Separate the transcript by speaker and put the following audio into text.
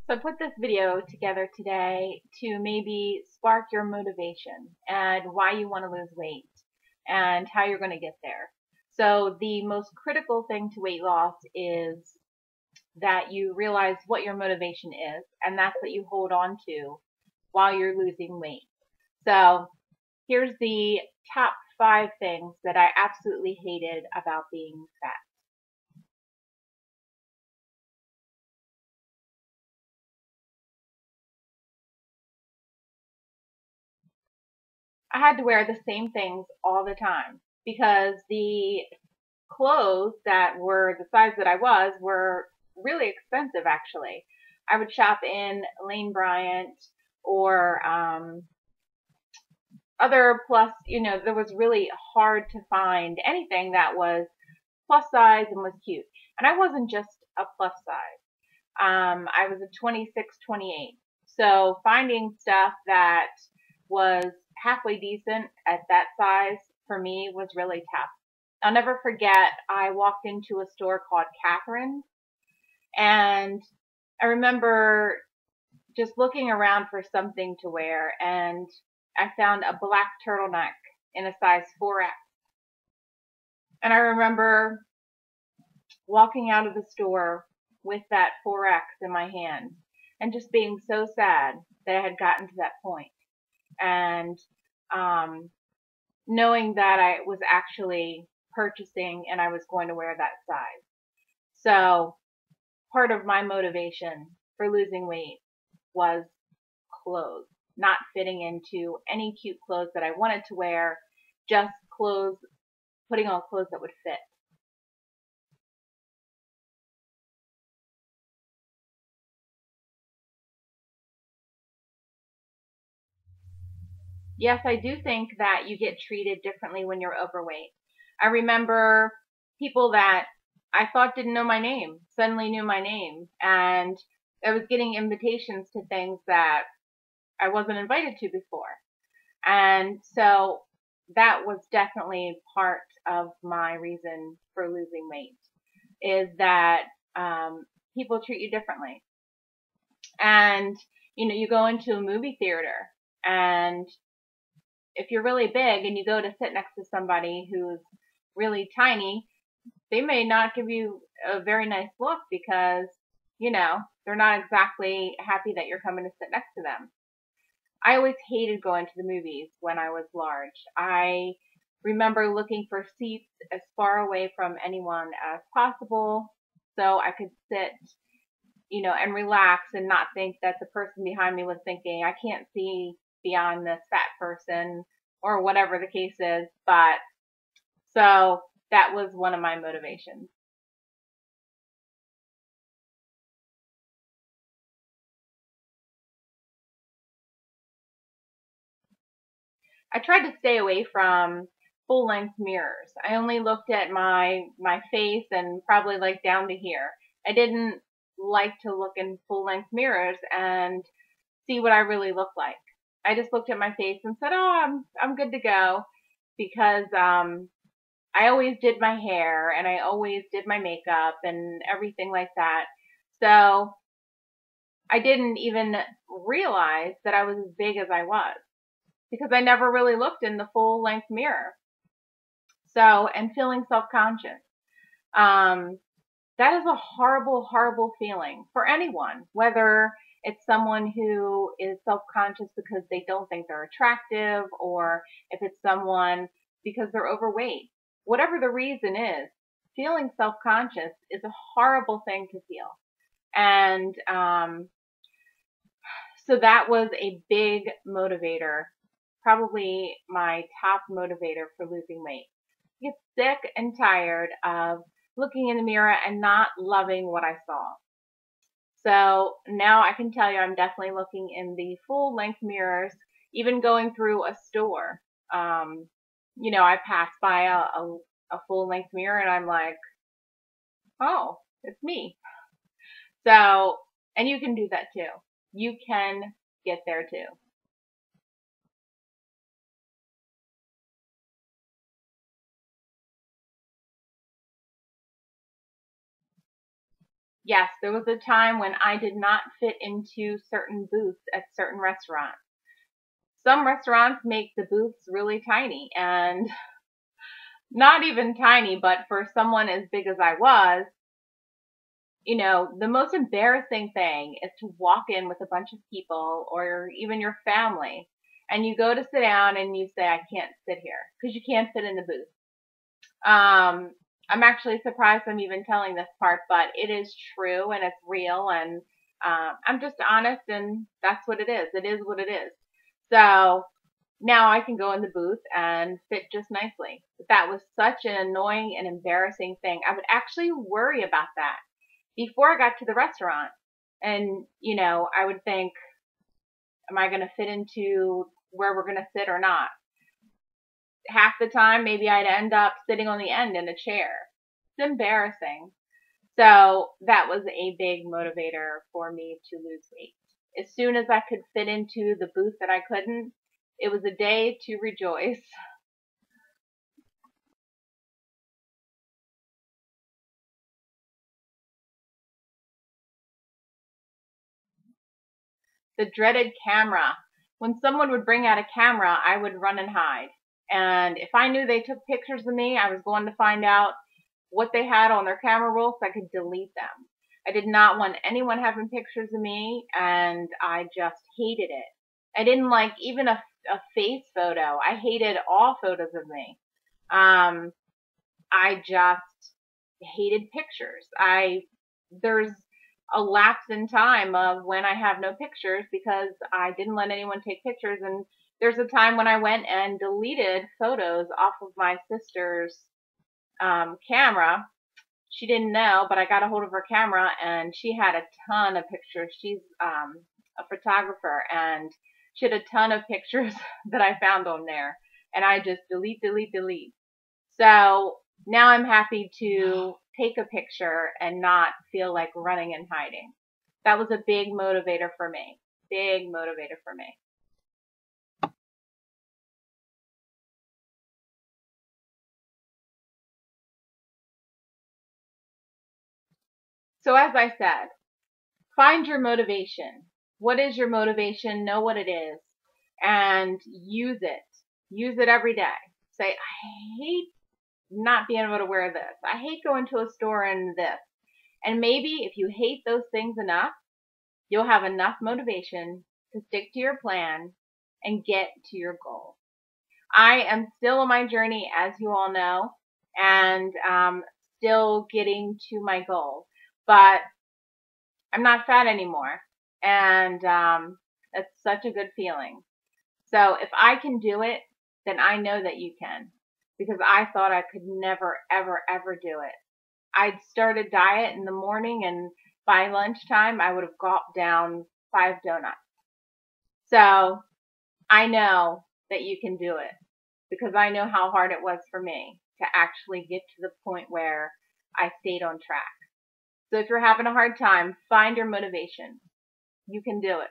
Speaker 1: So I put this video together today to maybe spark your motivation and why you want to lose weight and how you're going to get there. So the most critical thing to weight loss is that you realize what your motivation is, and that's what you hold on to while you're losing weight. So here's the top 5 things that I absolutely hated about being fat. I had to wear the same things all the time because the clothes that were the size that I was were really expensive actually. I would shop in Lane Bryant or other plus, there was really hard to find anything that was plus size and was cute. And I wasn't just a plus size. I was a 26, 28. So finding stuff that was halfway decent at that size for me was really tough. I'll never forget, I walked into a store called Catherine's, and I remember just looking around for something to wear, and I found a black turtleneck in a size 4X. And I remember walking out of the store with that 4X in my hand and just being so sad that I had gotten to that point. And knowing that I was actually purchasing and I was going to wear that size. So part of my motivation for losing weight was clothes, not fitting into any cute clothes that I wanted to wear, just clothes, putting on clothes that would fit. Yes, I do think that you get treated differently when you're overweight. I remember people that I thought didn't know my name suddenly knew my name, and I was getting invitations to things that I wasn't invited to before. And so that was definitely part of my reason for losing weight, is that people treat you differently. And, you go into a movie theater, and if you're really big and you go to sit next to somebody who's really tiny, they may not give you a very nice look because, they're not exactly happy that you're coming to sit next to them. I always hated going to the movies when I was large. I remember looking for seats as far away from anyone as possible so I could sit, and relax and not think that the person behind me was thinking, I can't see beyond this fat person or whatever the case is. But so that was one of my motivations. I tried to stay away from full length mirrors. I only looked at my face and probably like down to here. I didn't like to look in full length mirrors and see what I really look like. I just looked at my face and said, "Oh, I'm good to go," because I always did my hair and I always did my makeup and everything like that. So I didn't even realize that I was as big as I was because I never really looked in the full length mirror. So, and feeling self-conscious. Um, that is a horrible, horrible feeling for anyone, whether it's someone who is self-conscious because they don't think they're attractive, or if it's someone because they're overweight. Whatever the reason is, feeling self-conscious is a horrible thing to feel. And so that was a big motivator, probably my top motivator for losing weight. I get sick and tired of looking in the mirror and not loving what I saw. So now I can tell you I'm definitely looking in the full length mirrors, even going through a store. I pass by a full length mirror and I'm like, oh, it's me. So, and you can do that too. You can get there too. Yes, there was a time when I did not fit into certain booths at certain restaurants. Some restaurants make the booths really tiny, and not even tiny, but for someone as big as I was, the most embarrassing thing is to walk in with a bunch of people or even your family, and you go to sit down and you say, I can't sit here because you can't fit in the booth. I'm actually surprised I'm even telling this part, but it is true and it's real, and I'm just honest, and that's what it is. It is what it is. So now I can go in the booth and fit just nicely. But that was such an annoying and embarrassing thing. I would actually worry about that before I got to the restaurant. And, I would think, am I going to fit into where we're going to sit or not? Half the time, maybe I'd end up sitting on the end in a chair. It's embarrassing. So that was a big motivator for me to lose weight. As soon as I could fit into the booth that I couldn't, it was a day to rejoice. The dreaded camera. When someone would bring out a camera, I would run and hide. And if I knew they took pictures of me, I was going to find out what they had on their camera roll so I could delete them. I did not want anyone having pictures of me, and I just hated it. I didn't like even a face photo. I hated all photos of me. I just hated pictures. There's a lapse in time of when I have no pictures because I didn't let anyone take pictures, and there's a time when I went and deleted photos off of my sister's camera. She didn't know, but I got a hold of her camera, and she had a ton of pictures. She's a photographer, and she had a ton of pictures that I found on there, and I just delete, delete, delete. So now I'm happy to take a picture and not feel like running and hiding. That was a big motivator for me. Big motivator for me. So as I said, find your motivation. What is your motivation? Know what it is and use it. Use it every day. Say, I hate not being able to wear this. I hate going to a store and this. And maybe if you hate those things enough, you'll have enough motivation to stick to your plan and get to your goal. I am still on my journey, as you all know, and still getting to my goal. But I'm not fat anymore, and it's such a good feeling. So if I can do it, then I know that you can, because I thought I could never, ever, ever do it. I'd start a diet in the morning, and by lunchtime, I would have gulped down 5 donuts. So I know that you can do it because I know how hard it was for me to actually get to the point where I stayed on track. So if you're having a hard time, find your motivation. You can do it.